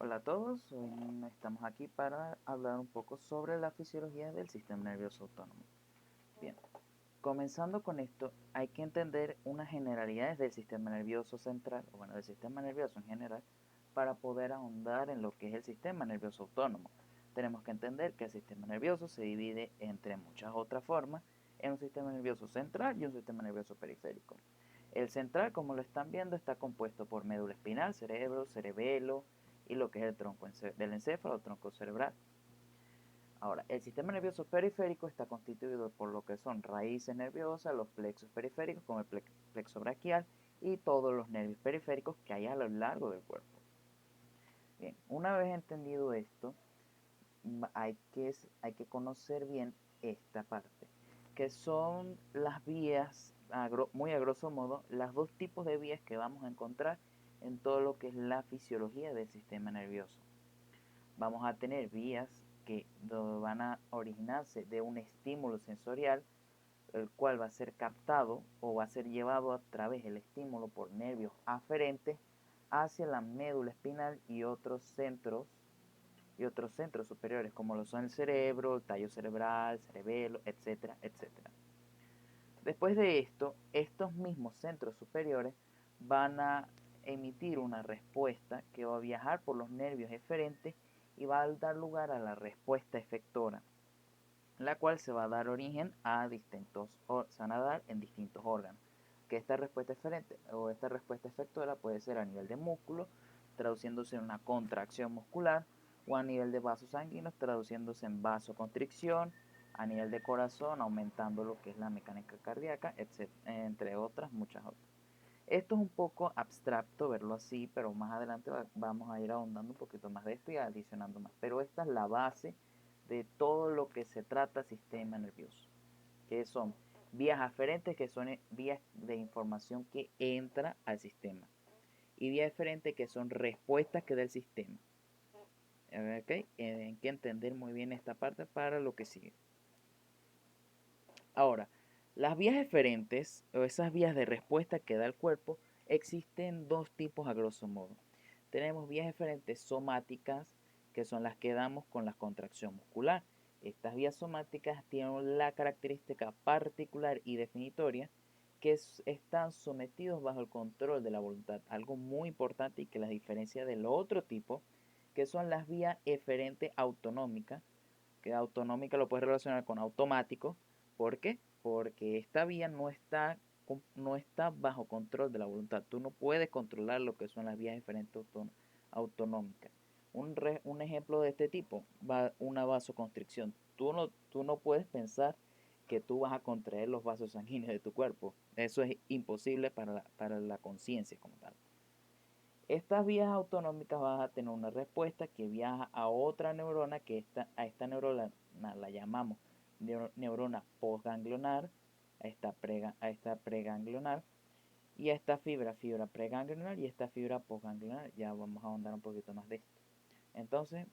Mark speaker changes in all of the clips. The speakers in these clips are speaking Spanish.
Speaker 1: Hola a todos, hoy estamos aquí para hablar un poco sobre la fisiología del sistema nervioso autónomo. Bien, comenzando con esto, hay que entender unas generalidades del sistema nervioso central, o bueno, del sistema nervioso en general, para poder ahondar en lo que es el sistema nervioso autónomo. Tenemos que entender que el sistema nervioso se divide entre muchas otras formas en un sistema nervioso central y un sistema nervioso periférico. El central, como lo están viendo, está compuesto por médula espinal, cerebro, cerebelo y lo que es el tronco del encéfalo, tronco cerebral. Ahora, el sistema nervioso periférico está constituido por lo que son raíces nerviosas, los plexos periféricos como el plexo braquial y todos los nervios periféricos que hay a lo largo del cuerpo. Bien, una vez entendido esto, hay que conocer bien esta parte, que son las vías, muy a grosso modo, las dos tipos de vías que vamos a encontrar en todo lo que es la fisiología del sistema nervioso. Vamos a tener vías que van a originarse de un estímulo sensorial, el cual va a ser captado o va a ser llevado a través del estímulo por nervios aferentes hacia la médula espinal y otros centros superiores, como lo son el cerebro, el tallo cerebral, cerebelo, etcétera, etcétera. Después de esto, estos mismos centros superiores van a emitir una respuesta que va a viajar por los nervios eferentes y va a dar lugar a la respuesta efectora, la cual se va a dar origen a se van a dar en distintos órganos. Que esta respuesta eferente o esta respuesta efectora puede ser a nivel de músculo, traduciéndose en una contracción muscular, o a nivel de vasos sanguíneos, traduciéndose en vasoconstricción, a nivel de corazón, aumentando lo que es la mecánica cardíaca, etc., entre otras, muchas otras. Esto es un poco abstracto verlo así, pero más adelante vamos a ir ahondando un poquito más de esto y adicionando más. Pero esta es la base de todo lo que se trata sistema nervioso, que son vías aferentes, que son vías de información que entra al sistema, y vías eferentes, que son respuestas que da el sistema. ¿Okay? Hay que entender muy bien esta parte para lo que sigue. Ahora, las vías eferentes o esas vías de respuesta que da el cuerpo existen dos tipos a grosso modo. Tenemos vías eferentes somáticas, que son las que damos con la contracción muscular. Estas vías somáticas tienen la característica particular y definitoria que están sometidos bajo el control de la voluntad. Algo muy importante y que las diferencia del otro tipo, que son las vías eferentes autonómicas, que autonómica lo puedes relacionar con automático. ¿Por qué? Porque esta vía no está bajo control de la voluntad. Tú no puedes controlar lo que son las vías diferentes autonómicas. Un ejemplo de este tipo, una vasoconstricción. Tú no puedes pensar que tú vas a contraer los vasos sanguíneos de tu cuerpo. Eso es imposible para la conciencia como tal. Estas vías autonómicas van a tener una respuesta que viaja a otra neurona, que a esta neurona la llamamos neurona postganglionar, a esta preganglionar, y a esta fibra preganglionar y esta fibra postganglionar. Ya vamos a ahondar un poquito más de esto. Entonces,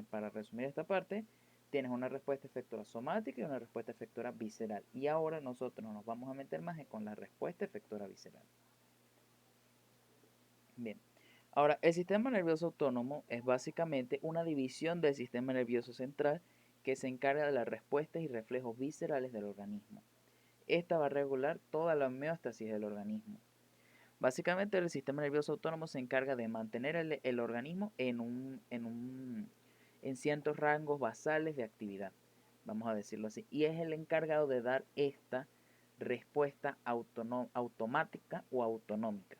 Speaker 1: para resumir esta parte, tienes una respuesta efectora somática y una respuesta efectora visceral. Y ahora nosotros nos vamos a meter más con la respuesta efectora visceral. Bien. Ahora, el sistema nervioso autónomo es básicamente una división del sistema nervioso central que se encarga de las respuestas y reflejos viscerales del organismo. Esta va a regular toda la homeostasis del organismo. Básicamente, el sistema nervioso autónomo se encarga de mantener el organismo en ciertos rangos basales de actividad, vamos a decirlo así, y es el encargado de dar esta respuesta automática o autonómica.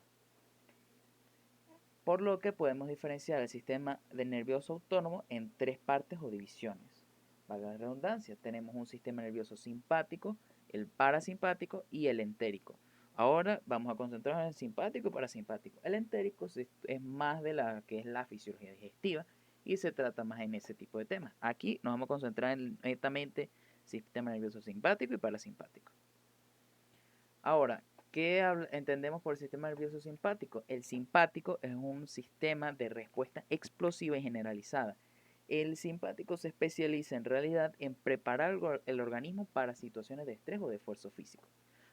Speaker 1: Por lo que podemos diferenciar el sistema nervioso autónomo en tres partes o divisiones. Valga la redundancia, tenemos un sistema nervioso simpático, el parasimpático y el entérico. Ahora vamos a concentrarnos en el simpático y parasimpático. El entérico es más de la que es la fisiología digestiva y se trata más en ese tipo de temas. Aquí nos vamos a concentrar en netamente sistema nervioso simpático y parasimpático. Ahora, ¿qué entendemos por el sistema nervioso simpático? El simpático es un sistema de respuesta explosiva y generalizada. El simpático se especializa en realidad en preparar el organismo para situaciones de estrés o de esfuerzo físico.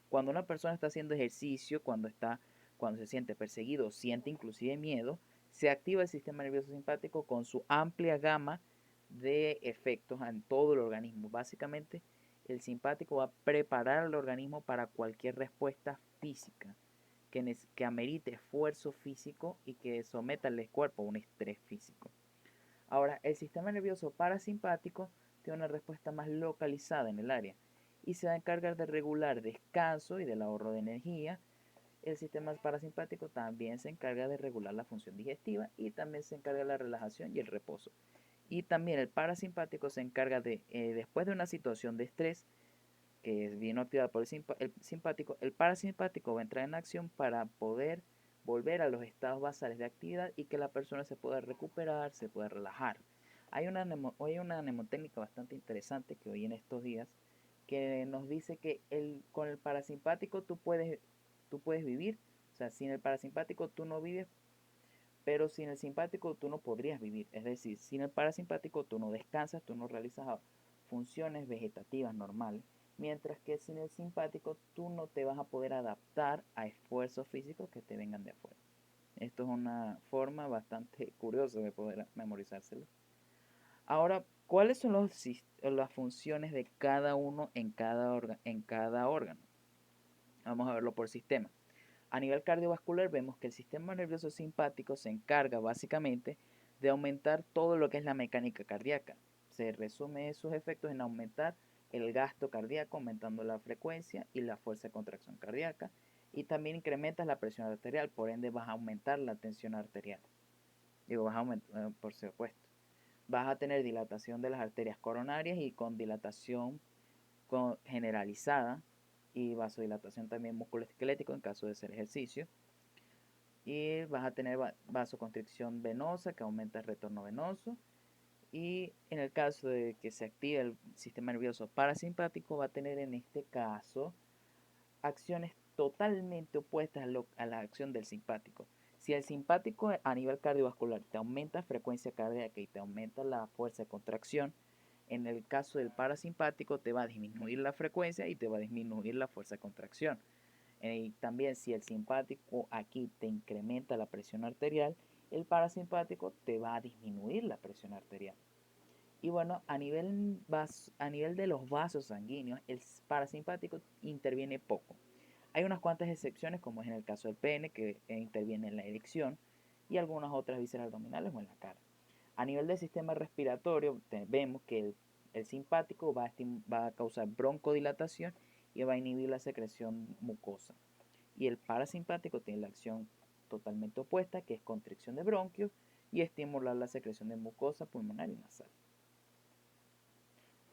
Speaker 1: Cuando una persona está haciendo ejercicio, cuando se siente perseguido, siente inclusive miedo, se activa el sistema nervioso simpático con su amplia gama de efectos en todo el organismo. Básicamente, el simpático va a preparar al organismo para cualquier respuesta física que amerite esfuerzo físico y que someta al cuerpo a un estrés físico. Ahora, el sistema nervioso parasimpático tiene una respuesta más localizada en el área y se va a encargar de regular descanso y del ahorro de energía. El sistema parasimpático también se encarga de regular la función digestiva y también se encarga de la relajación y el reposo. Y también el parasimpático se encarga de, después de una situación de estrés que es bien activada por el simpático, el parasimpático va a entrar en acción para poder volver a los estados basales de actividad y que la persona se pueda recuperar, se pueda relajar. Hay una mnemotécnica bastante interesante que hoy en estos días que nos dice que con el parasimpático tú puedes vivir, o sea, sin el parasimpático tú no vives, pero sin el simpático tú no podrías vivir. Es decir, sin el parasimpático tú no descansas, tú no realizas funciones vegetativas normales, mientras que sin el simpático tú no te vas a poder adaptar a esfuerzos físicos que te vengan de afuera. Esto es una forma bastante curiosa de poder memorizárselo. Ahora, ¿cuáles son las funciones de cada uno en cada órgano? Vamos a verlo por sistema. A nivel cardiovascular vemos que el sistema nervioso simpático se encarga básicamente de aumentar todo lo que es la mecánica cardíaca. Se resume sus efectos en aumentar el gasto cardíaco, aumentando la frecuencia y la fuerza de contracción cardíaca. Y también incrementas la presión arterial, por ende vas a aumentar la tensión arterial. Digo, vas a aumentar, por supuesto. Vas a tener dilatación de las arterias coronarias y con dilatación generalizada y vasodilatación también musculoesquelético en caso de hacer ejercicio. Y vas a tener vasoconstricción venosa que aumenta el retorno venoso. Y en el caso de que se active el sistema nervioso parasimpático, va a tener en este caso acciones totalmente opuestas a la acción del simpático. Si el simpático a nivel cardiovascular te aumenta frecuencia cardíaca y te aumenta la fuerza de contracción, en el caso del parasimpático te va a disminuir la frecuencia y te va a disminuir la fuerza de contracción. Y también si el simpático aquí te incrementa la presión arterial, el parasimpático te va a disminuir la presión arterial. Y bueno, a nivel de los vasos sanguíneos, el parasimpático interviene poco. Hay unas cuantas excepciones, como es en el caso del pene, que interviene en la erección, y algunas otras vísceras abdominales o en la cara. A nivel del sistema respiratorio, vemos que el simpático va a causar broncodilatación y va a inhibir la secreción mucosa. Y el parasimpático tiene la acción totalmente opuesta, que es constricción de bronquios y estimular la secreción de mucosa pulmonar y nasal.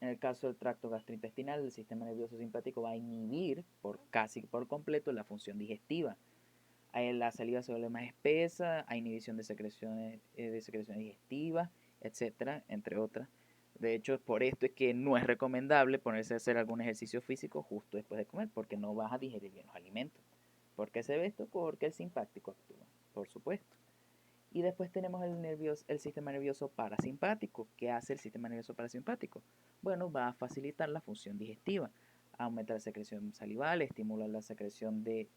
Speaker 1: En el caso del tracto gastrointestinal, el sistema nervioso simpático va a inhibir casi por completo la función digestiva. La saliva se vuelve más espesa, hay inhibición de secreciones digestivas, etcétera, entre otras. De hecho, por esto es que no es recomendable ponerse a hacer algún ejercicio físico justo después de comer, porque no vas a digerir bien los alimentos. ¿Por qué se ve esto? Porque el simpático actúa, por supuesto. Y después tenemos el sistema nervioso parasimpático. ¿Qué hace el sistema nervioso parasimpático? Bueno, va a facilitar la función digestiva, aumentar la secreción salival, estimular la secreción de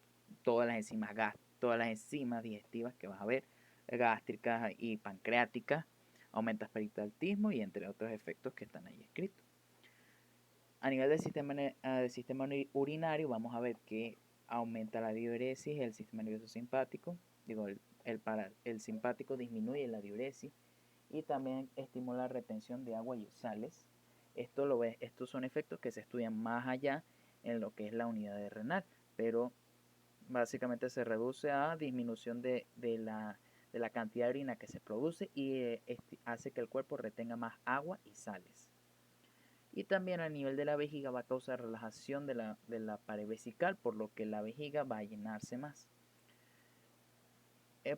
Speaker 1: todas las enzimas digestivas que vas a ver, gástricas y pancreáticas, aumenta peritaltismo y entre otros efectos que están ahí escritos. A nivel del sistema urinario vamos a ver que aumenta la diuresis, el sistema nervioso simpático, digo, el simpático disminuye la diuresis y también estimula la retención de agua y sales. Estos son efectos que se estudian más allá en lo que es la unidad de renal, pero básicamente se reduce a disminución de la cantidad de orina que se produce y hace que el cuerpo retenga más agua y sales. Y también a nivel de la vejiga va a causar relajación de la pared vesical, por lo que la vejiga va a llenarse más.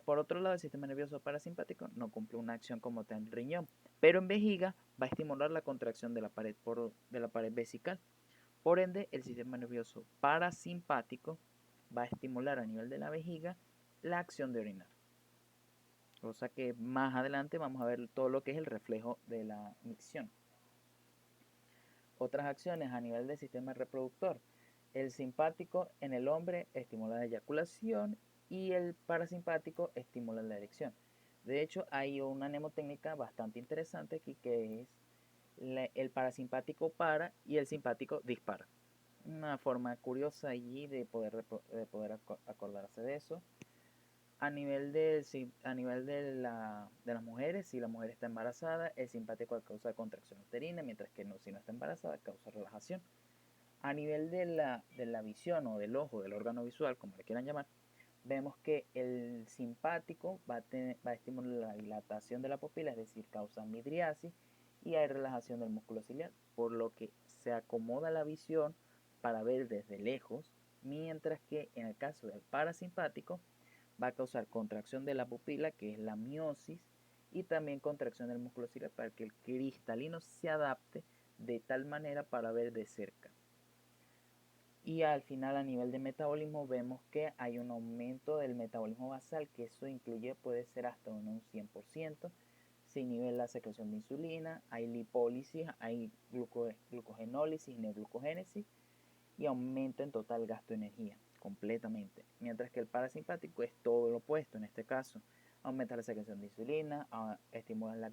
Speaker 1: Por otro lado, el sistema nervioso parasimpático no cumple una acción como tal en riñón, pero en vejiga va a estimular la contracción de la pared vesical. Por ende, el sistema nervioso parasimpático va a estimular a nivel de la vejiga la acción de orinar. Cosa que más adelante vamos a ver todo lo que es el reflejo de la micción. Otras acciones a nivel del sistema reproductor. El simpático en el hombre estimula la eyaculación y el parasimpático estimula la erección. De hecho, hay una mnemotécnica bastante interesante aquí que es el parasimpático para y el simpático dispara. Una forma curiosa allí de poder acordarse de eso. A nivel de las mujeres, si la mujer está embarazada, el simpático causa contracción uterina, mientras que no, si no está embarazada, causa relajación. A nivel de la visión o del ojo, del órgano visual, como le quieran llamar, vemos que el simpático va a estimular la dilatación de la pupila, es decir, causa midriasis, y hay relajación del músculo ciliar, por lo que se acomoda la visión para ver desde lejos, mientras que en el caso del parasimpático va a causar contracción de la pupila, que es la miosis, y también contracción del músculo ciliar para que el cristalino se adapte de tal manera para ver de cerca. Y al final a nivel de metabolismo vemos que hay un aumento del metabolismo basal, que eso incluye, puede ser hasta un 100%, se nivela la secreción de insulina, hay lipólisis, hay glucogenólisis, neoglucogénesis, y aumenta en total gasto de energía completamente. Mientras que el parasimpático es todo lo opuesto en este caso. Aumenta la secreción de insulina, estimula la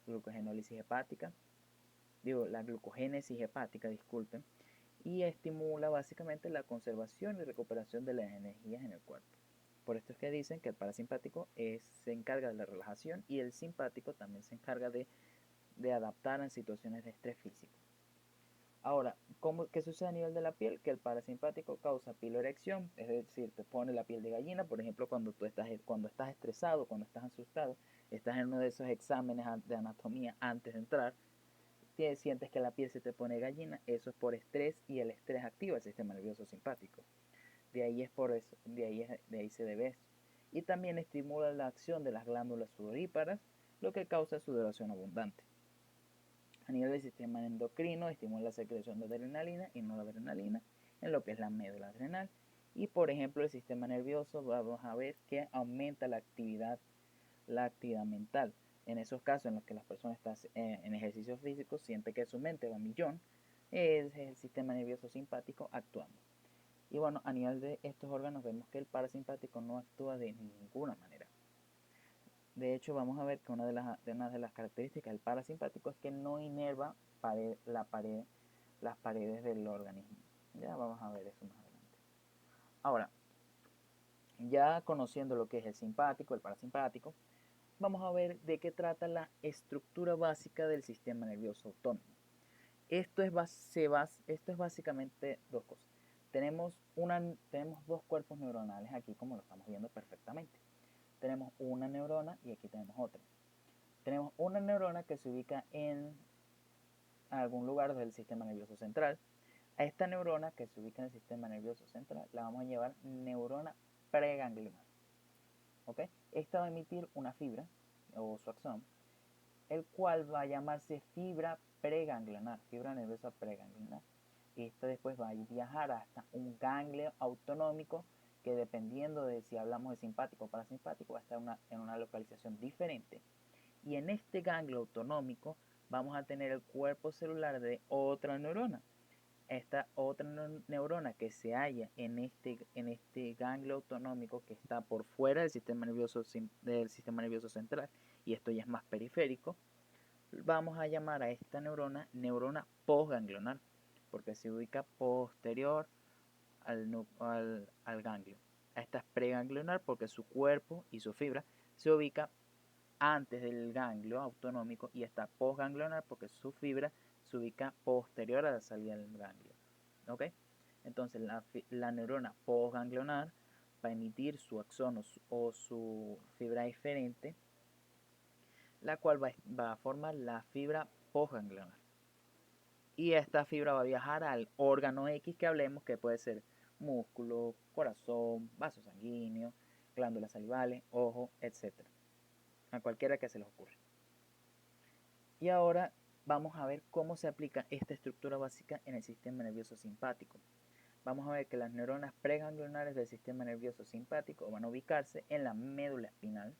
Speaker 1: glucogenólisis hepática, la glucogénesis hepática, disculpen, y estimula básicamente la conservación y recuperación de las energías en el cuerpo. Por esto es que dicen que el parasimpático se encarga de la relajación y el simpático también se encarga de adaptar en situaciones de estrés físico. Ahora, ¿qué sucede a nivel de la piel? Que el parasimpático causa piloerección, es decir, te pone la piel de gallina, por ejemplo, cuando estás estresado, cuando estás asustado, estás en uno de esos exámenes de anatomía antes de entrar, sientes que la piel se te pone gallina, eso es por estrés y el estrés activa el sistema nervioso simpático. De ahí es por eso, de ahí se debe eso. Y también estimula la acción de las glándulas sudoríparas, lo que causa sudoración abundante. A nivel del sistema endocrino, estimula la secreción de adrenalina y noradrenalina en lo que es la médula adrenal. Y por ejemplo, el sistema nervioso, vamos a ver que aumenta la actividad mental. En esos casos en los que las personas están en ejercicio físico, siente que su mente va a millón, es el sistema nervioso simpático actuando. Y bueno, a nivel de estos órganos vemos que el parasimpático no actúa de ninguna manera. De hecho, vamos a ver que una de las características del parasimpático es que no inerva las paredes del organismo. Ya vamos a ver eso más adelante. Ahora, ya conociendo lo que es el simpático, el parasimpático, vamos a ver de qué trata la estructura básica del sistema nervioso autónomo. Esto es básicamente dos cosas. Tenemos dos cuerpos neuronales aquí, como lo estamos viendo perfectamente. Tenemos una neurona y aquí tenemos otra. Tenemos una neurona que se ubica en algún lugar del sistema nervioso central. A esta neurona que se ubica en el sistema nervioso central la vamos a llamar neurona preganglionar. ¿Okay? Esta va a emitir una fibra o su axón, el cual va a llamarse fibra preganglionar, fibra nerviosa preganglionar. Esta después va a viajar hasta un ganglio autonómico que, dependiendo de si hablamos de simpático o parasimpático, va a estar en una localización diferente. Y en este ganglio autonómico vamos a tener el cuerpo celular de otra neurona. Esta otra neurona que se halla en este ganglio autonómico que está por fuera del sistema nervioso central, y esto ya es más periférico, vamos a llamar a esta neurona postganglionar, porque se ubica posterior al ganglio. Esta es preganglionar porque su cuerpo y su fibra se ubica antes del ganglio autonómico, y está postganglionar porque su fibra se ubica posterior a la salida del ganglio. ¿Ok? Entonces la neurona postganglionar va a emitir su axón o su fibra diferente, la cual va a formar la fibra postganglionar. Y esta fibra va a viajar al órgano X que hablemos, que puede ser músculo, corazón, vaso sanguíneo, glándulas salivales, ojo, etc. A cualquiera que se les ocurra. Y ahora vamos a ver cómo se aplica esta estructura básica en el sistema nervioso simpático. Vamos a ver que las neuronas preganglionares del sistema nervioso simpático van a ubicarse en la médula espinal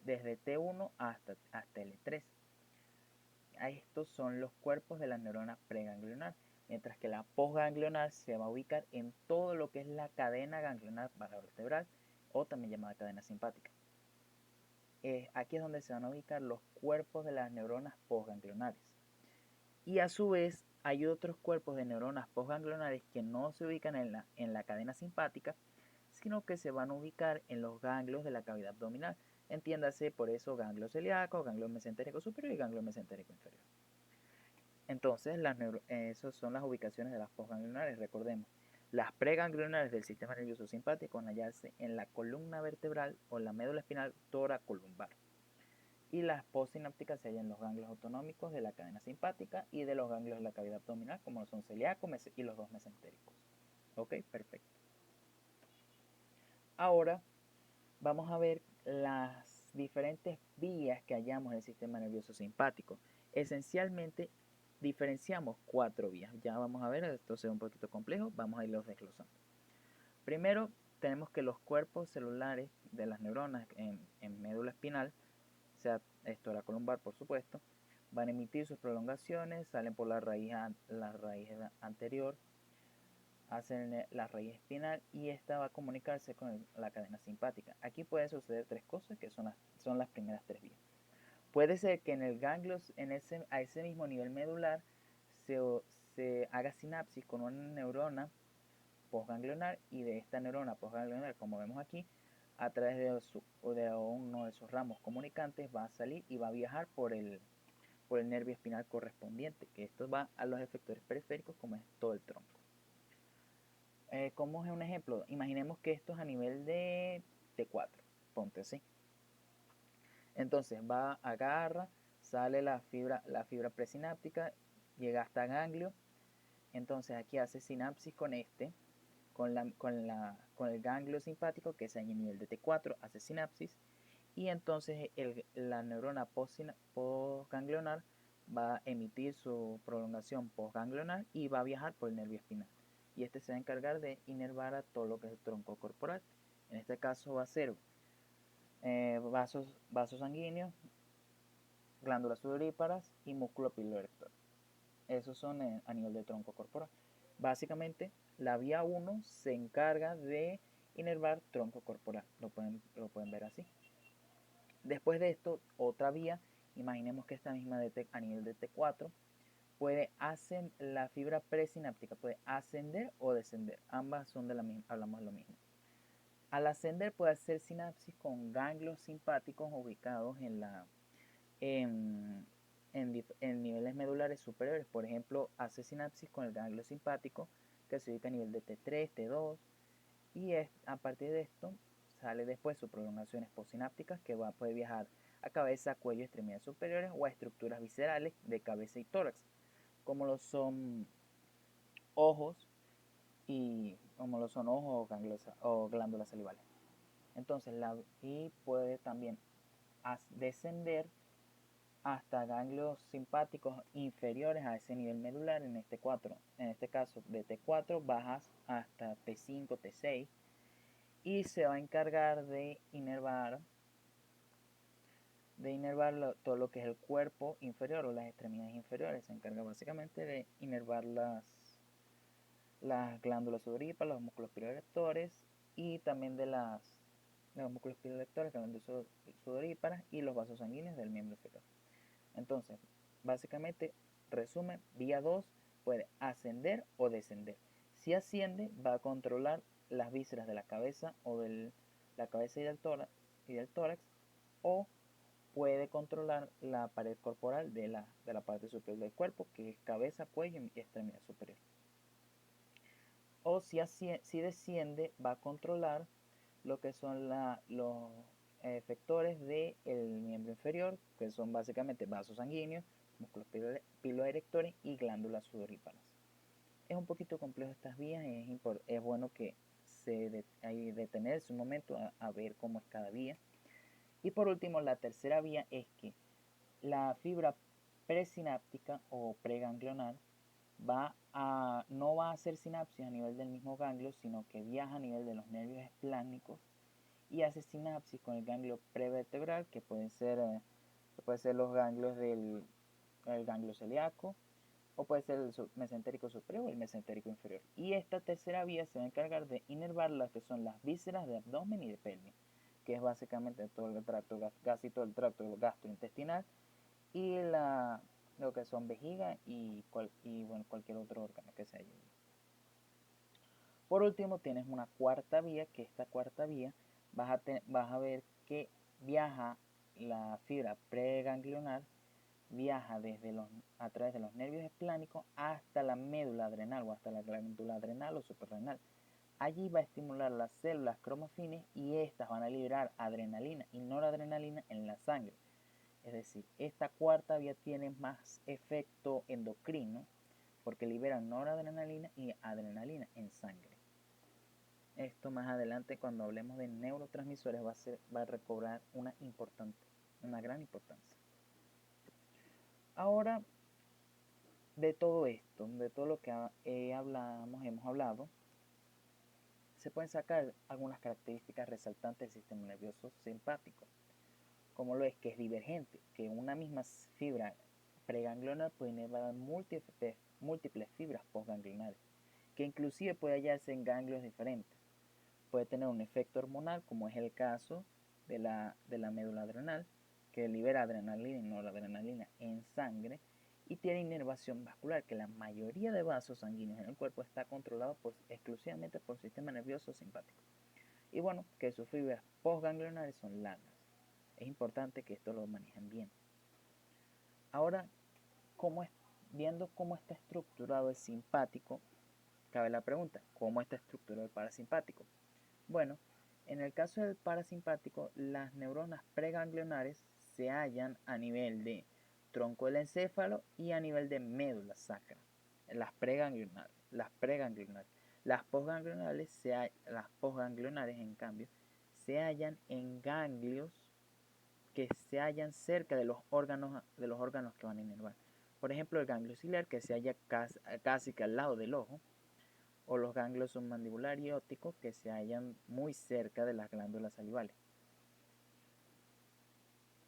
Speaker 1: desde T1 hasta L3. Estos son los cuerpos de la neurona preganglionar, mientras que la postganglionar se va a ubicar en todo lo que es la cadena ganglionar paravertebral, o también llamada cadena simpática. aquí es donde se van a ubicar los cuerpos de las neuronas postganglionares. Y a su vez hay otros cuerpos de neuronas postganglionares que no se ubican en la cadena simpática, sino que se van a ubicar en los ganglios de la cavidad abdominal. Entiéndase por eso ganglio celíaco, ganglio mesentérico superior y ganglio mesentérico inferior. Entonces, esas son las ubicaciones de las postganglionares. Recordemos, las preganglionares del sistema nervioso simpático van a hallarse en la columna vertebral o la médula espinal toracolumbar. Y las postsinápticas se hallan en los ganglios autonómicos de la cadena simpática y de los ganglios de la cavidad abdominal, como son celíaco y los dos mesentéricos. Ok, perfecto. Ahora vamos a ver las diferentes vías que hallamos en el sistema nervioso simpático. Esencialmente diferenciamos 4 vías. Ya vamos a ver, esto se ve un poquito complejo, vamos a irlos desglosando. Primero, tenemos que los cuerpos celulares de las neuronas en médula espinal, sea toracolumbar por supuesto, van a emitir sus prolongaciones, salen por la raíz anterior, hacen la raíz espinal y esta va a comunicarse con la cadena simpática. Aquí pueden suceder 3 cosas que son las primeras 3 vías. Puede ser que en el ganglio, a ese mismo nivel medular, se haga sinapsis con una neurona postganglionar y de esta neurona postganglionar, como vemos aquí, a través de uno de sus ramos comunicantes va a salir y va a viajar por el nervio espinal correspondiente, que esto va a los efectores periféricos como es todo el tronco. ¿Cómo es un ejemplo? Imaginemos que esto es a nivel de T4, ponte así. Entonces agarra, sale la fibra presináptica, llega hasta ganglio, entonces aquí hace sinapsis con con el ganglio simpático que es a nivel de T4, hace sinapsis y entonces la neurona postganglionar va a emitir su prolongación postganglionar y va a viajar por el nervio espinal. Y este se va a encargar de inervar a todo lo que es el tronco corporal. En este caso va a ser vasos sanguíneos, glándulas sudoríparas y músculo piloerector. Esos son a nivel de tronco corporal. Básicamente, la vía 1 se encarga de inervar tronco corporal. Lo pueden ver así. Después de esto, otra vía, imaginemos que esta misma a nivel de T4, la fibra presináptica puede ascender o descender. Ambas son hablamos de lo mismo. Al ascender puede hacer sinapsis con ganglios simpáticos ubicados en niveles medulares superiores. Por ejemplo, hace sinapsis con el ganglio simpático que se ubica a nivel de T3, T2 y a partir de esto sale después sus prolongaciones postsinápticas que va a poder viajar a cabeza, cuello, extremidades superiores o a estructuras viscerales de cabeza y tórax, como lo son ojos o glándulas salivales. Entonces, y puede también descender hasta ganglios simpáticos inferiores a ese nivel medular, en este caso de T4 bajas hasta T5, T6 y se va a encargar de inervar todo lo que es el cuerpo inferior o las extremidades inferiores. Se encarga básicamente de inervar las glándulas sudoríparas, los músculos piloerectores y también de los músculos piloerectores, glándulas sudoríparas y los vasos sanguíneos del miembro inferior. Entonces, básicamente, resumen, vía 2 puede ascender o descender. Si asciende, va a controlar las vísceras de la cabeza o de la cabeza y del tórax, o puede controlar la pared corporal de la parte superior del cuerpo, que es cabeza, cuello y extremidad superior. O si desciende, va a controlar lo que son los efectores del miembro inferior, que son básicamente vasos sanguíneos, músculos piloerectores y glándulas sudoríparas. Es un poquito complejo estas vías, es bueno que hay detenerse un momento a ver cómo es cada vía. Y por último, la tercera vía es que la fibra presináptica o preganglionar no va a hacer sinapsis a nivel del mismo ganglio, sino que viaja a nivel de los nervios espláncnicos y hace sinapsis con el ganglio prevertebral, que puede ser los ganglios del ganglio celíaco, o puede ser el mesentérico superior o el mesentérico inferior. Y esta tercera vía se va a encargar de inervar las que son las vísceras de abdomen y de pelvis. que es básicamente todo el tracto, casi todo el tracto gastrointestinal, y lo que son vejiga y bueno, cualquier otro órgano que se haya. Por último, tienes una cuarta vía, que esta cuarta vía vas a ver que viaja la fibra preganglionar, viaja a través de los nervios esplánicos hasta la médula adrenal o hasta la glándula adrenal o suprarrenal. Allí va a estimular las células cromofines y estas van a liberar adrenalina y noradrenalina en la sangre. Es decir, esta cuarta vía tiene más efecto endocrino porque libera noradrenalina y adrenalina en sangre. Esto más adelante, cuando hablemos de neurotransmisores, va a recobrar una gran importancia. Ahora, de todo esto, de todo lo que hemos hablado, se pueden sacar algunas características resaltantes del sistema nervioso simpático, como lo es que es divergente, que una misma fibra preganglionar puede inervar múltiples fibras postganglionares, que inclusive puede hallarse en ganglios diferentes. Puede tener un efecto hormonal, como es el caso de la médula adrenal, que libera adrenalina y noradrenalina en sangre, y tiene inervación vascular, que la mayoría de vasos sanguíneos en el cuerpo está controlado exclusivamente por el sistema nervioso simpático. Y bueno, que sus fibras postganglionares son largas. Es importante que esto lo manejen bien. Ahora, viendo cómo está estructurado el simpático, cabe la pregunta, ¿cómo está estructurado el parasimpático? Bueno, en el caso del parasimpático, las neuronas preganglionares se hallan a nivel de tronco del encéfalo y a nivel de médula sacra. Las preganglionares. Las postganglionares, en cambio, se hallan en ganglios que se hallan cerca de los órganos que van a inervar. Por ejemplo, el ganglio ciliar, que se halla casi que al lado del ojo, o los ganglios submandibular y óptico, que se hallan muy cerca de las glándulas salivales.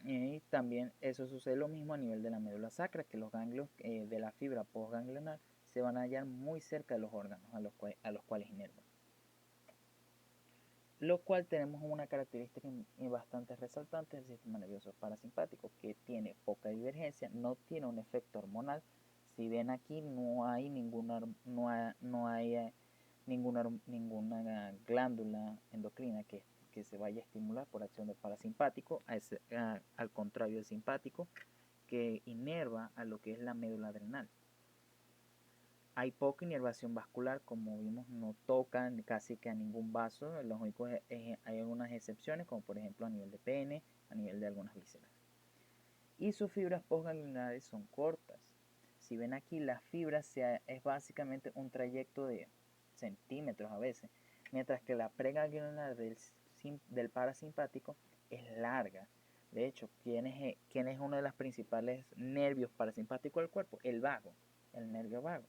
Speaker 1: Y también eso sucede lo mismo a nivel de la médula sacra, que los ganglios de la fibra postganglionar se van a hallar muy cerca de los órganos a los cuales inervan. Lo cual tenemos una característica bastante resaltante del sistema nervioso parasimpático, que tiene poca divergencia, no tiene un efecto hormonal. Si ven aquí, no hay ninguna glándula endocrina que se vaya a estimular por acción del parasimpático, al contrario del simpático, que inerva a lo que es la médula adrenal. Hay poca inervación vascular, como vimos, no tocan casi que a ningún vaso. Hay algunas excepciones, como por ejemplo a nivel de pene, a nivel de algunas vísceras. Y sus fibras postganglionares son cortas. Si ven aquí, la fibra es básicamente un trayecto de centímetros a veces, mientras que la preganglionar del parasimpático es larga. De hecho, ¿quién es uno de los principales nervios parasimpáticos del cuerpo? El vago, el nervio vago.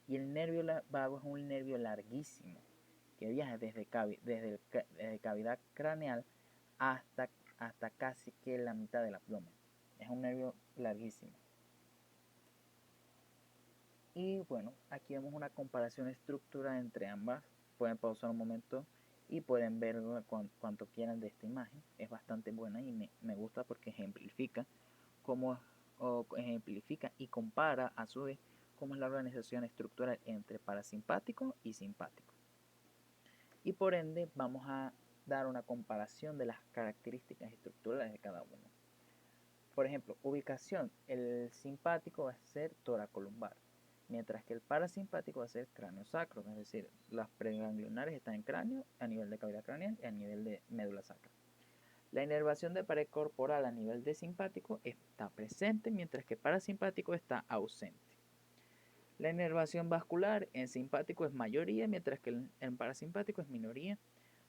Speaker 1: Y el nervio vago es un nervio larguísimo, que viaja desde cavidad craneal hasta casi que la mitad del abdomen. Es un nervio larguísimo. Y bueno, aquí vemos una comparación estructural entre ambas. Pueden pausar un momento y pueden ver cuanto quieran de esta imagen. Es bastante buena y me gusta porque ejemplifica y compara a su vez cómo es la organización estructural entre parasimpático y simpático. Y por ende vamos a dar una comparación de las características estructurales de cada uno. Por ejemplo, ubicación. El simpático va a ser toracolumbar, mientras que el parasimpático va a ser cráneo-sacro, es decir, las preganglionares están en cráneo a nivel de cavidad craneal y a nivel de médula sacra. La inervación de pared corporal a nivel de simpático está presente, mientras que parasimpático está ausente. La inervación vascular en simpático es mayoría, mientras que en parasimpático es minoría.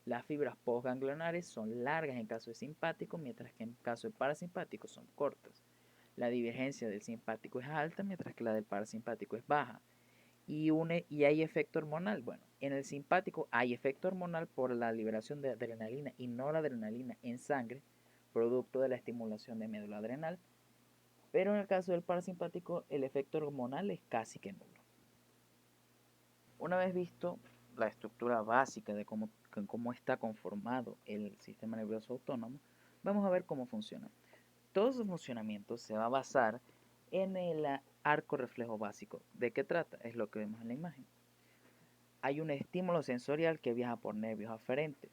Speaker 1: Las fibras postganglionares son largas en caso de simpático, mientras que en caso de parasimpático son cortas. La divergencia del simpático es alta, mientras que la del parasimpático es baja. Y hay efecto hormonal. Bueno, en el simpático hay efecto hormonal por la liberación de adrenalina y noradrenalina en sangre, producto de la estimulación de médula adrenal. Pero en el caso del parasimpático, el efecto hormonal es casi que nulo. Una vez visto la estructura básica de cómo con cómo está conformado el sistema nervioso autónomo, vamos a ver cómo funciona. Todo su funcionamiento se va a basar en el arco reflejo básico. ¿De qué trata? Es lo que vemos en la imagen. Hay un estímulo sensorial que viaja por nervios aferentes.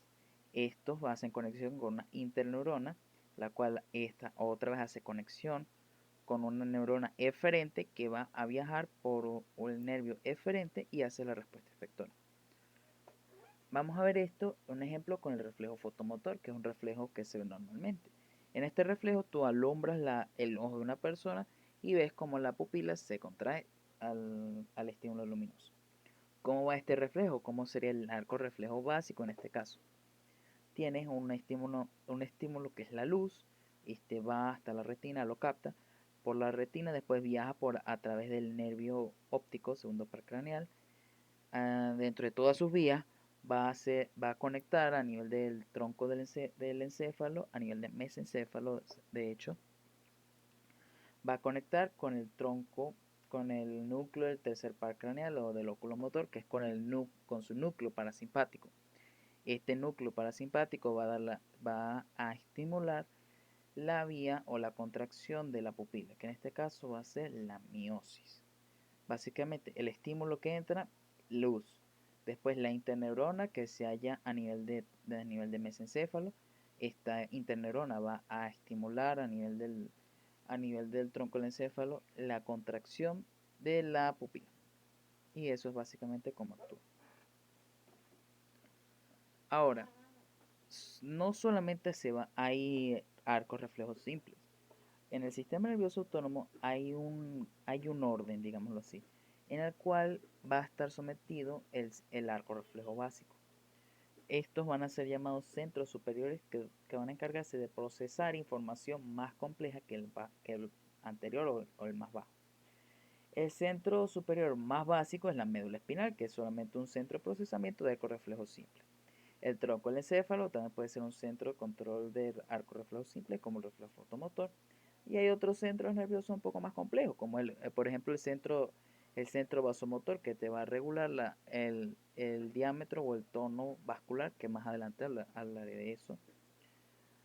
Speaker 1: Estos hacen conexión con una interneurona, la cual esta otra vez hace conexión con una neurona eferente que va a viajar por el nervio eferente y hace la respuesta efectora. Vamos a ver esto, un ejemplo con el reflejo fotomotor, que es un reflejo que se ve normalmente. En este reflejo tú alumbras el ojo de una persona y ves cómo la pupila se contrae al estímulo luminoso. ¿Cómo va este reflejo? ¿Cómo sería el arco reflejo básico en este caso? Tienes un estímulo que es la luz, este va hasta la retina, lo capta, por la retina después viaja a través del nervio óptico, segundo par craneal, dentro de todas sus vías va a conectar a nivel del tronco del encéfalo, a nivel de mesencéfalo, de hecho, va a conectar con el tronco, con el núcleo del tercer par craneal o del óculo motor, que es con su núcleo parasimpático. Este núcleo parasimpático va a estimular la vía o la contracción de la pupila, que en este caso va a ser la miosis. Básicamente, el estímulo que entra, luz. Después la interneurona que se halla a nivel de mesencéfalo. Esta interneurona va a estimular a nivel del tronco del encéfalo la contracción de la pupila. Y eso es básicamente cómo actúa. Ahora, no solamente hay arcos reflejos simples. En el sistema nervioso autónomo hay un orden, digámoslo así, en el cual va a estar sometido el arco reflejo básico. Estos van a ser llamados centros superiores que van a encargarse de procesar información más compleja que el anterior o el más bajo. El centro superior más básico es la médula espinal, que es solamente un centro de procesamiento de arco reflejo simple. El tronco del encéfalo también puede ser un centro de control del arco reflejo simple, como el reflejo fotomotor. Y hay otros centros nerviosos un poco más complejos, como por ejemplo el centro vasomotor, que te va a regular el diámetro o el tono vascular, que más adelante hablaré de eso.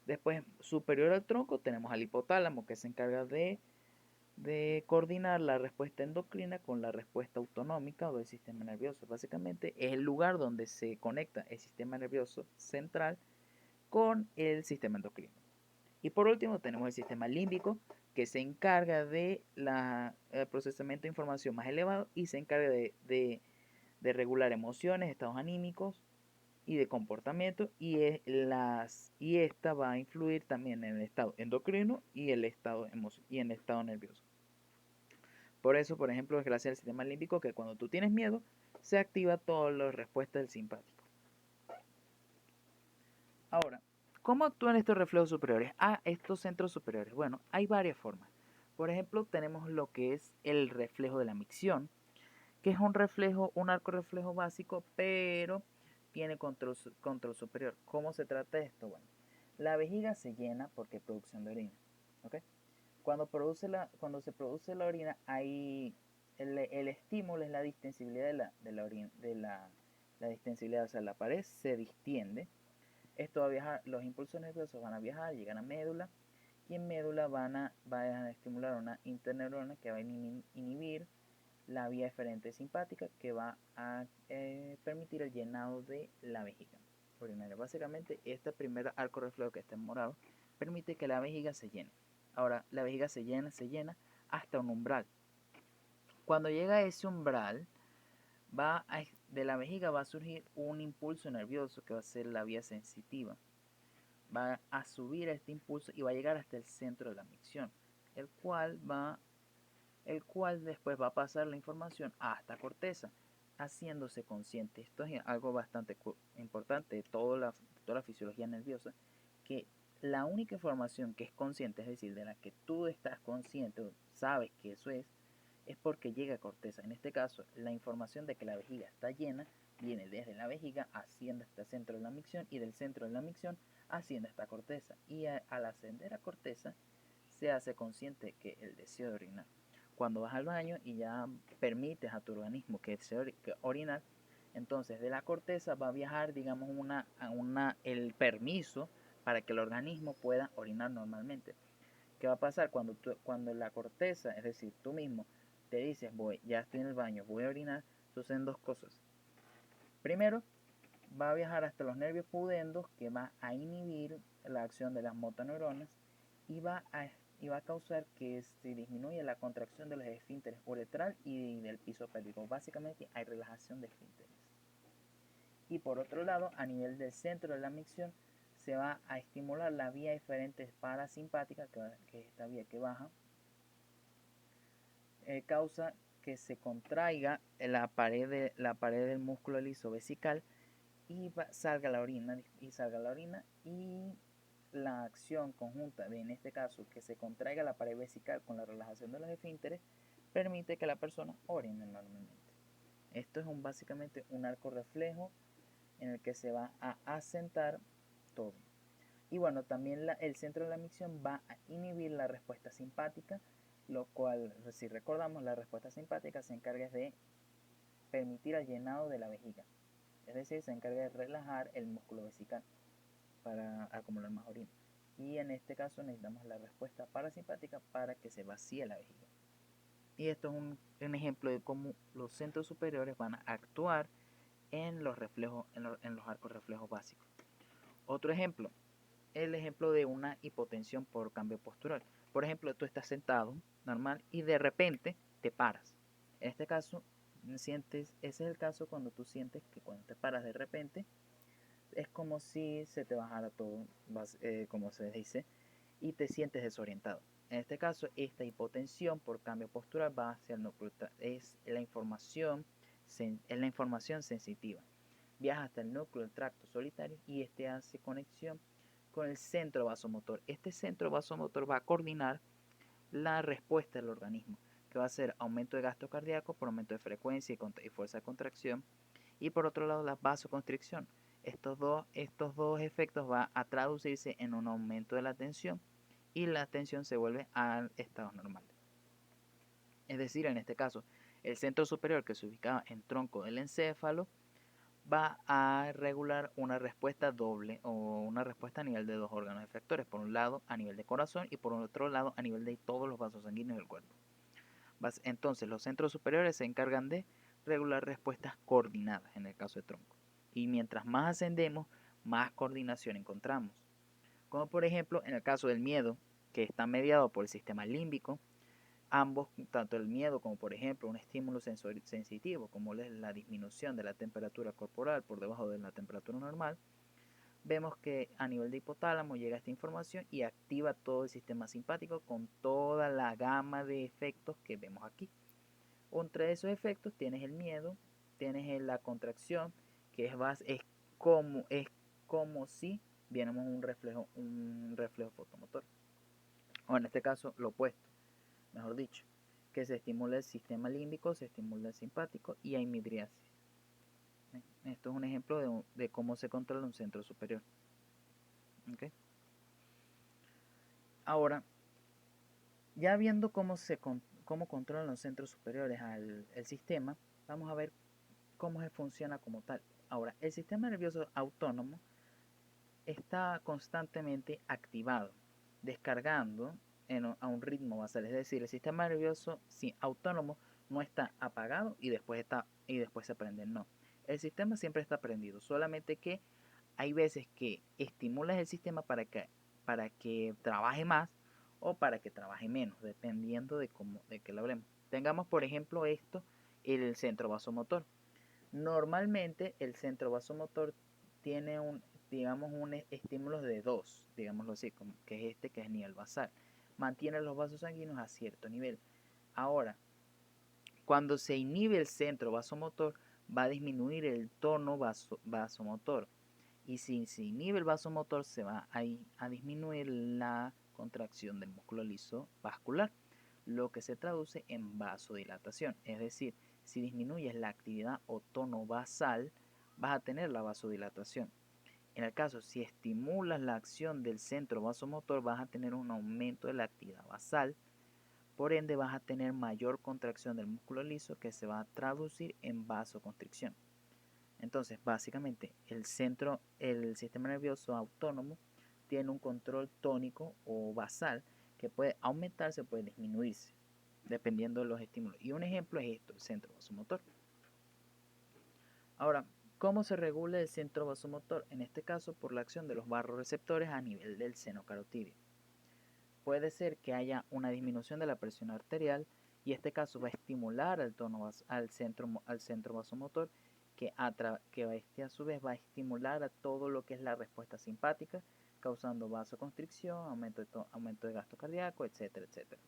Speaker 1: Después, superior al tronco, tenemos al hipotálamo, que se encarga de coordinar la respuesta endocrina con la respuesta autonómica del sistema nervioso. Básicamente es el lugar donde se conecta el sistema nervioso central con el sistema endocrino. Y por último tenemos el sistema límbico, que se encarga de procesamiento de información más elevado y se encarga de regular emociones, estados anímicos y de comportamiento, y esta va a influir también en el estado endocrino y en el estado nervioso. Por eso, por ejemplo, es gracias al sistema límbico que cuando tú tienes miedo, se activa toda la respuesta del simpático. Ahora, ¿cómo actúan estos reflejos superiores? Estos centros superiores. Bueno, hay varias formas. Por ejemplo, tenemos lo que es el reflejo de la micción, que es un arco reflejo básico, pero tiene control superior. ¿Cómo se trata esto? Bueno, la vejiga se llena porque hay producción de orina. ¿Okay? Cuando se produce la orina, el estímulo es la distensibilidad la distensibilidad, o sea, la pared se distiende. Esto va a viajar, los impulsos nerviosos van a viajar, llegan a médula, y en médula va a estimular una interneurona que va a inhibir la vía eferente simpática, que va a permitir el llenado de la vejiga urinaria. Básicamente, este primer arco reflejo que está en morado permite que la vejiga se llene. Ahora, la vejiga se llena hasta un umbral. Cuando llega a ese umbral, de la vejiga va a surgir un impulso nervioso que va a ser la vía sensitiva. Va a subir este impulso y va a llegar hasta el centro de la micción, el cual después va a pasar la información hasta corteza, haciéndose consciente. Esto es algo bastante importante de toda la fisiología nerviosa, que la única información que es consciente, es decir, de la que tú estás consciente o sabes que eso es porque llega a corteza. En este caso, la información de que la vejiga está llena viene desde la vejiga, asciende hasta el centro de la micción, y del centro de la micción asciende hasta corteza. Y al ascender a corteza, se hace consciente que el deseo de orinar. Cuando vas al baño y ya permites a tu organismo que orinar, Entonces, de la corteza va a viajar, digamos, el permiso para que el organismo pueda orinar normalmente. ¿Qué va a pasar cuando la corteza, es decir, tú mismo te dices, ya estoy en el baño, voy a orinar? Suceden dos cosas. Primero, va a viajar hasta los nervios pudendos, que va a inhibir la acción de las motoneuronas y va a causar que se disminuya la contracción de los esfínteres uretral y del piso pélvico. Básicamente hay relajación de esfínteres. Y por otro lado, a nivel del centro de la micción, se va a estimular la vía eferente parasimpática, que es esta vía que baja, causa que se contraiga la pared del músculo liso vesical y salga la orina y la acción conjunta de, en este caso, que se contraiga la pared vesical con la relajación de los esfínteres, permite que la persona orine normalmente. Esto es básicamente un arco reflejo en el que se va a asentar todo. Y bueno, también el centro de la micción va a inhibir la respuesta simpática, lo cual, si recordamos, la respuesta simpática se encarga de permitir el llenado de la vejiga. Es decir, se encarga de relajar el músculo vesical para acumular más orina. Y en este caso necesitamos la respuesta parasimpática para que se vacíe la vejiga. Y esto es un ejemplo de cómo los centros superiores van a actuar en los arcos reflejos básicos. Otro ejemplo, el ejemplo de una hipotensión por cambio postural. Por ejemplo, tú estás sentado normal y de repente te paras. En este caso, ese es el caso cuando tú sientes que cuando te paras de repente es como si se te bajara todo, como se dice, y te sientes desorientado. En este caso, esta hipotensión por cambio postural va hacia el núcleo, es la información sensitiva. Viaja hasta el núcleo del tracto solitario y este hace conexión con el centro vasomotor. Este centro vasomotor va a coordinar la respuesta del organismo, que va a ser aumento de gasto cardíaco por aumento de frecuencia y fuerza de contracción, y por otro lado la vasoconstricción. Estos dos efectos van a traducirse en un aumento de la tensión y la tensión se vuelve al estado normal. Es decir, en este caso, el centro superior que se ubicaba en tronco del encéfalo va a regular una respuesta doble o una respuesta a nivel de dos órganos efectores, por un lado a nivel de corazón y por otro lado a nivel de todos los vasos sanguíneos del cuerpo. Entonces los centros superiores se encargan de regular respuestas coordinadas en el caso de tronco. Y mientras más ascendemos, más coordinación encontramos. Como por ejemplo en el caso del miedo, que está mediado por el sistema límbico, ambos, tanto el miedo como por ejemplo un estímulo sensitivo, como es la disminución de la temperatura corporal por debajo de la temperatura normal, vemos que a nivel de hipotálamo llega esta información y activa todo el sistema simpático con toda la gama de efectos que vemos aquí. Entre esos efectos tienes el miedo, tienes la contracción, que es como si viéramos un reflejo fotomotor. O en este caso, lo opuesto, mejor dicho, que se estimula el sistema límbico, se estimula el simpático y hay midriasis. Esto es un ejemplo de cómo se controla un centro superior. ¿Okay? Ahora, ya viendo cómo controlan los centros superiores el sistema, vamos a ver cómo se funciona como tal. Ahora, el sistema nervioso autónomo está constantemente activado, descargando a un ritmo basal. Es decir, el sistema nervioso autónomo no está apagado y después se prende. No. El sistema siempre está prendido, solamente que hay veces que estimulas el sistema para que trabaje más o para que trabaje menos, dependiendo de que lo hablemos. Tengamos, por ejemplo, el centro vasomotor. Normalmente el centro vasomotor tiene un estímulo de 2, digámoslo así, que es el nivel basal. Mantiene los vasos sanguíneos a cierto nivel. Ahora, cuando se inhibe el centro vasomotor, va a disminuir el tono vasomotor. Y si se inhibe el vasomotor, se va a disminuir la contracción del músculo liso vascular, lo que se traduce en vasodilatación. Es decir, si disminuyes la actividad o tono basal, vas a tener la vasodilatación. En el caso, si estimulas la acción del centro vasomotor, vas a tener un aumento de la actividad basal. Por ende, vas a tener mayor contracción del músculo liso que se va a traducir en vasoconstricción. Entonces, básicamente, el sistema nervioso autónomo tiene un control tónico o basal que puede aumentarse o puede disminuirse, dependiendo de los estímulos. Y un ejemplo es esto, el centro vasomotor. Ahora, ¿cómo se regula el centro vasomotor? En este caso, por la acción de los barroreceptores a nivel del seno carotídeo. Puede ser que haya una disminución de la presión arterial y este caso va a estimular al centro vasomotor que este a su vez va a estimular a todo lo que es la respuesta simpática, causando vasoconstricción, aumento de gasto cardíaco, etcétera, etcétera.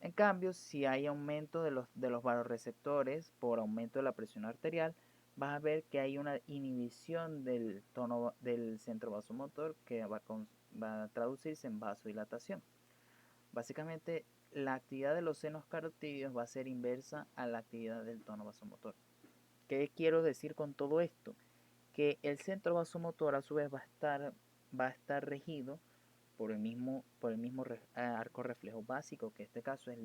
Speaker 1: En cambio, si hay aumento de los vasoreceptores por aumento de la presión arterial, vas a ver que hay una inhibición del tono del centro vasomotor que va a traducirse en vasodilatación. Básicamente, la actividad de los senos carotídeos va a ser inversa a la actividad del tono vasomotor. ¿Qué quiero decir con todo esto? Que el centro vasomotor a su vez va a estar regido por el mismo arco reflejo básico, que en este caso es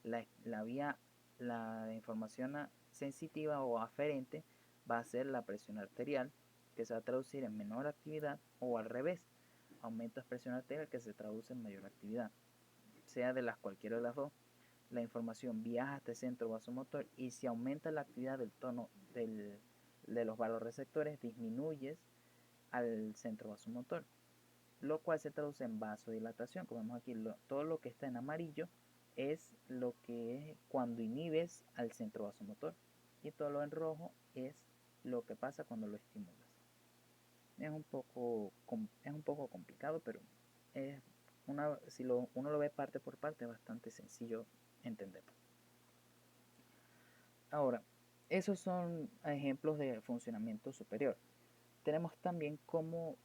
Speaker 1: la vía, la información sensitiva o aferente va a ser la presión arterial, que se va a traducir en menor actividad, o al revés, aumento de presión arterial que se traduce en mayor actividad. Sea de las cualquiera de las dos, la información viaja hasta el centro vasomotor y si aumenta la actividad del tono de los vasoreceptores, disminuyes al centro vasomotor, lo cual se traduce en vasodilatación. Como vemos aquí, todo lo que está en amarillo es lo que es cuando inhibes al centro vasomotor y todo lo en rojo es lo que pasa cuando lo estimulas. Es un poco complicado, pero es si uno lo ve parte por parte es bastante sencillo entenderlo. Ahora, esos son ejemplos de funcionamiento superior. Tenemos también cómo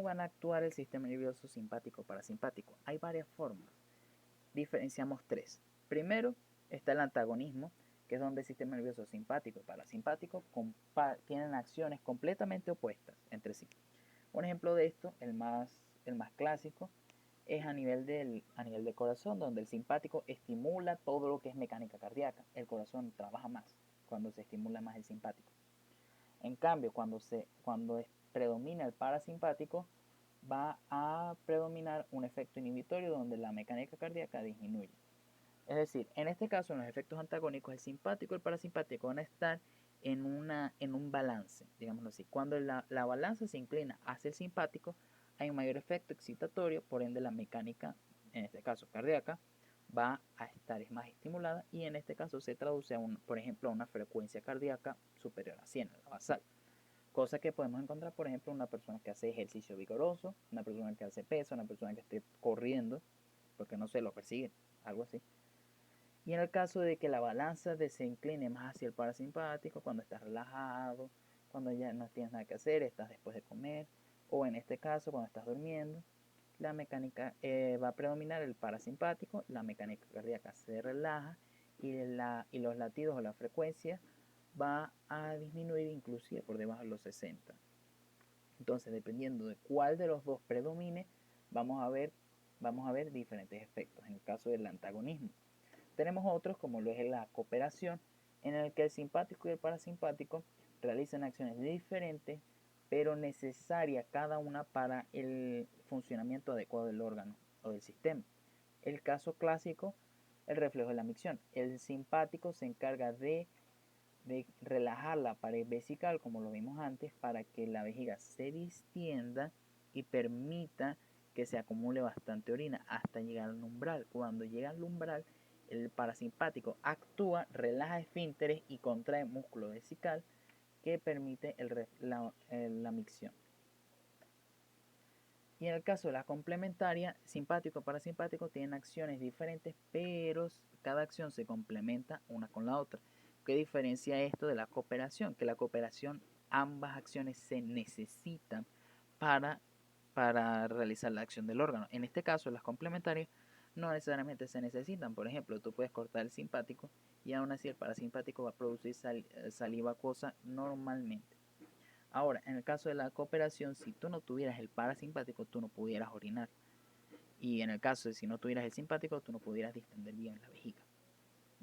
Speaker 1: van a actuar el sistema nervioso simpático parasimpático. Hay varias formas. Diferenciamos tres. Primero está el antagonismo, que es donde el sistema nervioso simpático y parasimpático tienen acciones completamente opuestas entre sí. Un ejemplo de esto, el más clásico, es a nivel del corazón, donde el simpático estimula todo lo que es mecánica cardíaca. El corazón trabaja más cuando se estimula más el simpático. En cambio, cuando predomina el parasimpático, va a predominar un efecto inhibitorio donde la mecánica cardíaca disminuye. Es decir, en este caso, en los efectos antagónicos, el simpático y el parasimpático van a estar en un balance, digámoslo así. Cuando la balanza se inclina hacia el simpático, hay un mayor efecto excitatorio, por ende la mecánica, en este caso cardíaca, va a estar más estimulada y en este caso se traduce, por ejemplo, a una frecuencia cardíaca superior a 100, a la basal. Cosa que podemos encontrar, por ejemplo, en una persona que hace ejercicio vigoroso, una persona que hace peso, una persona que esté corriendo, porque no se lo persigue, algo así. Y en el caso de que la balanza se incline más hacia el parasimpático, cuando estás relajado, cuando ya no tienes nada que hacer, estás después de comer, o en este caso cuando estás durmiendo, la mecánica va a predominar el parasimpático, la mecánica cardíaca se relaja y los latidos o la frecuencia va a disminuir inclusive por debajo de los 60. Entonces, dependiendo de cuál de los dos predomine, vamos a ver diferentes efectos. En el caso del antagonismo, tenemos otros como lo es la cooperación, en el que el simpático y el parasimpático realizan acciones diferentes, pero necesarias cada una para el funcionamiento adecuado del órgano o del sistema. El caso clásico, el reflejo de la micción. El simpático se encarga de relajar la pared vesical, como lo vimos antes, para que la vejiga se distienda y permita que se acumule bastante orina hasta llegar al umbral. Cuando llega al umbral, el parasimpático actúa, relaja esfínteres y contrae músculo vesical que permite la micción. Y en el caso de la complementaria, simpático y parasimpático tienen acciones diferentes, pero cada acción se complementa una con la otra. ¿Qué diferencia esto de la cooperación? Que la cooperación, ambas acciones se necesitan para realizar la acción del órgano. En este caso, las complementarias no necesariamente se necesitan. Por ejemplo, tú puedes cortar el simpático y aún así el parasimpático va a producir saliva acuosa normalmente. Ahora, en el caso de la cooperación, si tú no tuvieras el parasimpático, tú no pudieras orinar. Y en el caso de si no tuvieras el simpático, tú no pudieras distender bien la vejiga.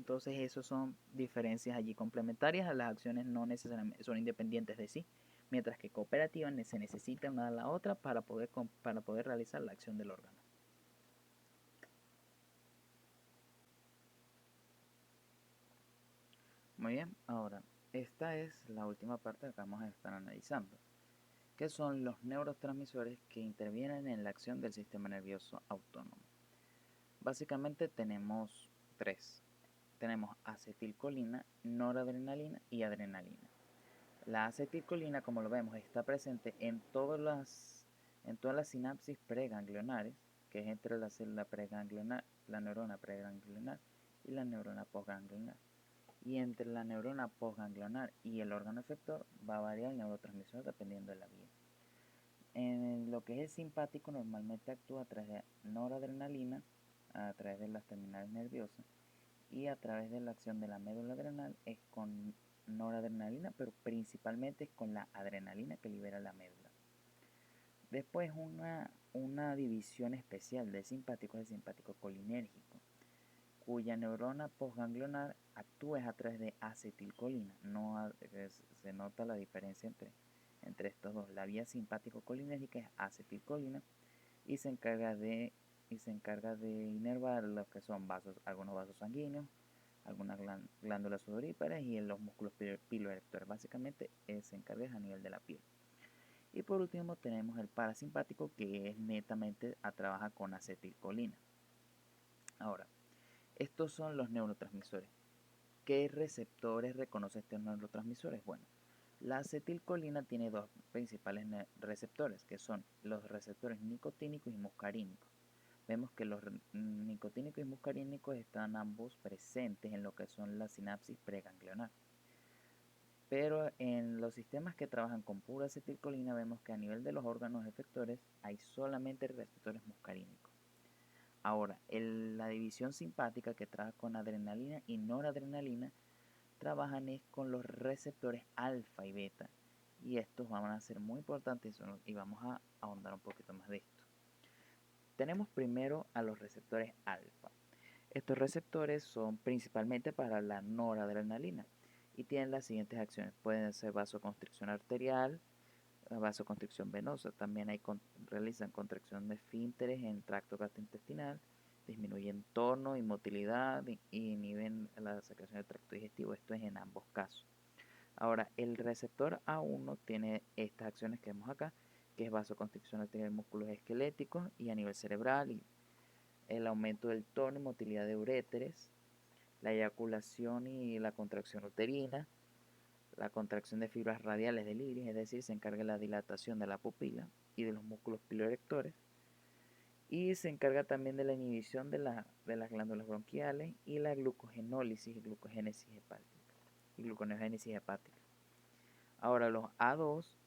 Speaker 1: Entonces, esos son diferencias allí complementarias. Las acciones no necesariamente son independientes de sí, mientras que cooperativas se necesitan una de la otra para poder realizar la acción del órgano. Muy bien, ahora, esta es la última parte que vamos a estar analizando, que son los neurotransmisores que intervienen en la acción del sistema nervioso autónomo. Básicamente tenemos tres. Tenemos acetilcolina, noradrenalina y adrenalina. La acetilcolina, como lo vemos, está presente en todas las sinapsis preganglionares, que es entre la célula preganglionar, la neurona preganglionar y la neurona postganglionar. Y entre la neurona postganglionar y el órgano efector va a variar el neurotransmisor dependiendo de la vía. En lo que es el simpático, normalmente actúa a través de noradrenalina, a través de las terminales nerviosas, y a través de la acción de la médula adrenal es con noradrenalina, pero principalmente es con la adrenalina que libera la médula. Después una división especial del simpático es el simpático colinérgico, cuya neurona postganglionar actúa a través de acetilcolina. Se nota la diferencia entre estos dos. La vía simpático-colinérgica es acetilcolina y se encarga de inervar lo que son algunos vasos sanguíneos, algunas glándulas sudoríparas y en los músculos piloerectores. Básicamente se encarga a nivel de la piel. Y por último tenemos el parasimpático, que es netamente trabaja con acetilcolina. Ahora, estos son los neurotransmisores. ¿Qué receptores reconoce estos neurotransmisores? Bueno, la acetilcolina tiene dos principales receptores, que son los receptores nicotínicos y muscarínicos. Vemos que los nicotínicos y muscarínicos están ambos presentes en lo que son la sinapsis preganglionar. Pero en los sistemas que trabajan con pura acetilcolina vemos que a nivel de los órganos efectores hay solamente receptores muscarínicos. Ahora, la división simpática que trabaja con adrenalina y noradrenalina trabajan es con los receptores alfa y beta. Y estos van a ser muy importantes y vamos a ahondar un poquito más de esto. Tenemos primero a los receptores alfa. Estos receptores son principalmente para la noradrenalina y tienen las siguientes acciones. Pueden ser vasoconstricción arterial, vasoconstricción venosa. También realizan contracción de esfínteres en el tracto gastrointestinal, disminuyen tono y motilidad y inhiben la secreción del tracto digestivo. Esto es en ambos casos. Ahora, el receptor A1 tiene estas acciones que vemos acá, que es vasoconstricción arterial en músculos esqueléticos y a nivel cerebral, y el aumento del tono y motilidad de uréteres, la eyaculación y la contracción uterina, la contracción de fibras radiales del iris, es decir, se encarga de la dilatación de la pupila y de los músculos piloerectores, y se encarga también de la inhibición de las glándulas bronquiales y la glucogenólisis y glucogénesis hepática. Ahora los A2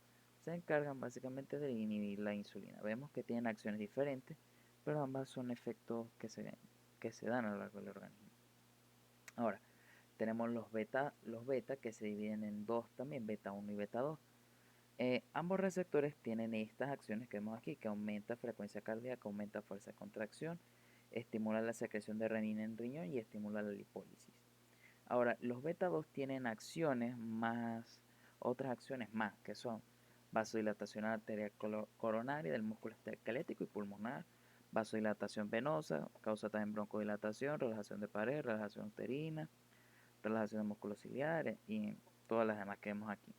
Speaker 1: se encargan básicamente de inhibir la insulina. Vemos que tienen acciones diferentes, pero ambas son efectos que se dan a lo largo del organismo. Ahora, tenemos los beta que se dividen en dos también, beta 1 y beta 2. Ambos receptores tienen estas acciones que vemos aquí, que aumenta frecuencia cardíaca, aumenta fuerza de contracción, estimula la secreción de renina en riñón y estimula la lipólisis. Ahora, los beta 2 tienen otras acciones más, que son vasodilatación arterial coronaria del músculo esquelético y pulmonar, vasodilatación venosa, causa también broncodilatación, relajación de pared, relajación uterina, relajación de músculos ciliares y todas las demás que vemos aquí.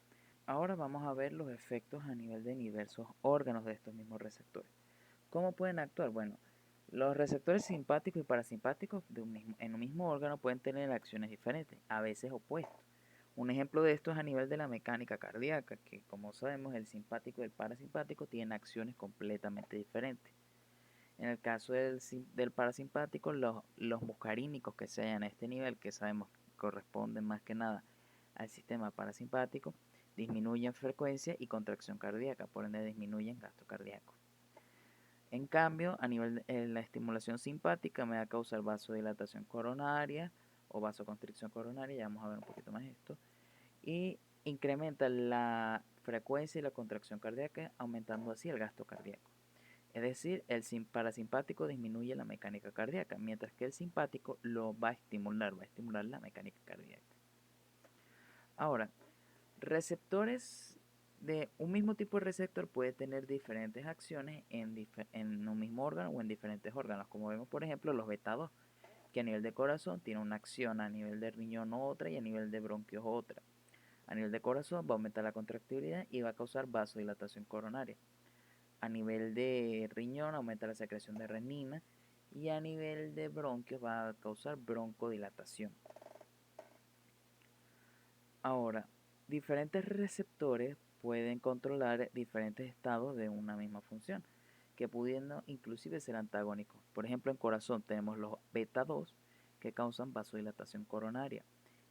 Speaker 1: Ahora vamos a ver los efectos a nivel de diversos órganos de estos mismos receptores. ¿Cómo pueden actuar? Bueno, los receptores simpáticos y parasimpáticos en un mismo órgano pueden tener acciones diferentes, a veces opuestas. Un ejemplo de esto es a nivel de la mecánica cardíaca, que como sabemos el simpático y el parasimpático tienen acciones completamente diferentes. En el caso del parasimpático, los muscarínicos que se hallan a este nivel, que sabemos corresponden más que nada al sistema parasimpático, disminuyen frecuencia y contracción cardíaca, por ende disminuyen gasto cardíaco. En cambio, a nivel de la estimulación simpática me va a causar vasodilatación coronaria o vasoconstricción coronaria, ya vamos a ver un poquito más esto, y incrementa la frecuencia y la contracción cardíaca, aumentando así el gasto cardíaco. Es decir, el parasimpático disminuye la mecánica cardíaca, mientras que el simpático lo va a estimular la mecánica cardíaca. Ahora, receptores de un mismo tipo de receptor puede tener diferentes acciones en un mismo órgano o en diferentes órganos, como vemos por ejemplo los beta 2, que a nivel de corazón tiene una acción, a nivel de riñón otra y a nivel de bronquios otra. A nivel de corazón va a aumentar la contractibilidad y va a causar vasodilatación coronaria. A nivel de riñón aumenta la secreción de renina y a nivel de bronquios va a causar broncodilatación. Ahora, diferentes receptores pueden controlar diferentes estados de una misma función, que pudiendo inclusive ser antagónicos. Por ejemplo, en corazón tenemos los beta 2 que causan vasodilatación coronaria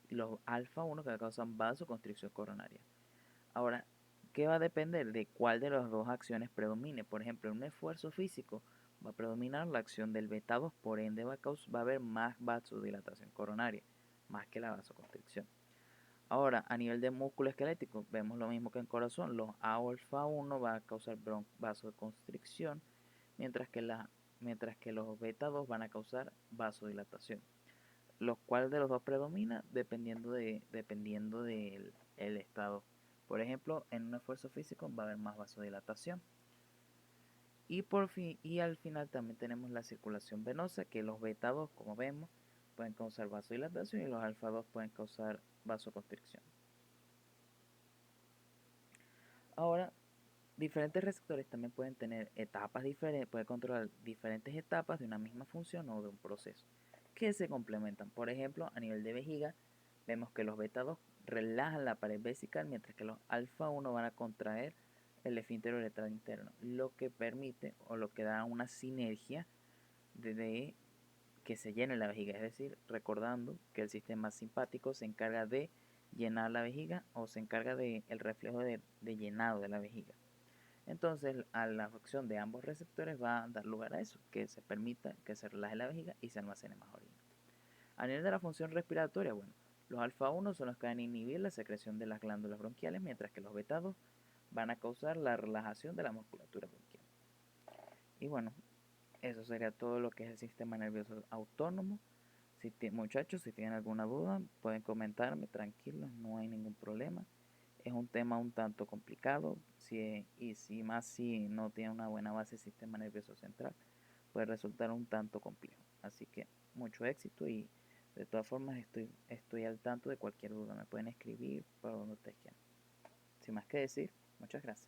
Speaker 1: y los alfa 1 que causan vasoconstricción coronaria. Ahora, ¿qué va a depender de cuál de las dos acciones predomine? Por ejemplo, en un esfuerzo físico va a predominar la acción del beta 2, por ende va a haber más vasodilatación coronaria, más que la vasoconstricción. Ahora, a nivel de músculo esquelético, vemos lo mismo que en corazón. Los alfa 1 va a causar vasoconstricción, mientras que los beta 2 van a causar vasodilatación. Los cuales de los dos predomina dependiendo del el estado. Por ejemplo, en un esfuerzo físico va a haber más vasodilatación. Y al final también tenemos la circulación venosa, que los beta 2, como vemos, pueden causar vasodilatación y los alfa 2 pueden causar vasoconstricción. Ahora, diferentes receptores también pueden tener etapas diferentes, pueden controlar diferentes etapas de una misma función o de un proceso que se complementan. Por ejemplo, a nivel de vejiga, vemos que los beta 2 relajan la pared vesical, mientras que los alfa 1 van a contraer el esfínter uretral interno, lo que permite o lo que da una sinergia de que se llene la vejiga. Es decir, recordando que el sistema simpático se encarga de llenar la vejiga o se encarga del reflejo de llenado de la vejiga. Entonces, a la acción de ambos receptores va a dar lugar a eso, que se permita que se relaje la vejiga y se almacene más orina. A nivel de la función respiratoria, bueno, los alfa 1 son los que van a inhibir la secreción de las glándulas bronquiales, mientras que los beta 2 van a causar la relajación de la musculatura bronquial. Y bueno, eso sería todo lo que es el sistema nervioso autónomo. Muchachos, si tienen alguna duda, pueden comentarme, tranquilos, no hay ningún problema. Es un tema un tanto complicado y si no tiene una buena base del sistema nervioso central, puede resultar un tanto complejo. Así que mucho éxito y de todas formas estoy al tanto de cualquier duda. Me pueden escribir para donde ustedes quieran. Sin más que decir, muchas gracias.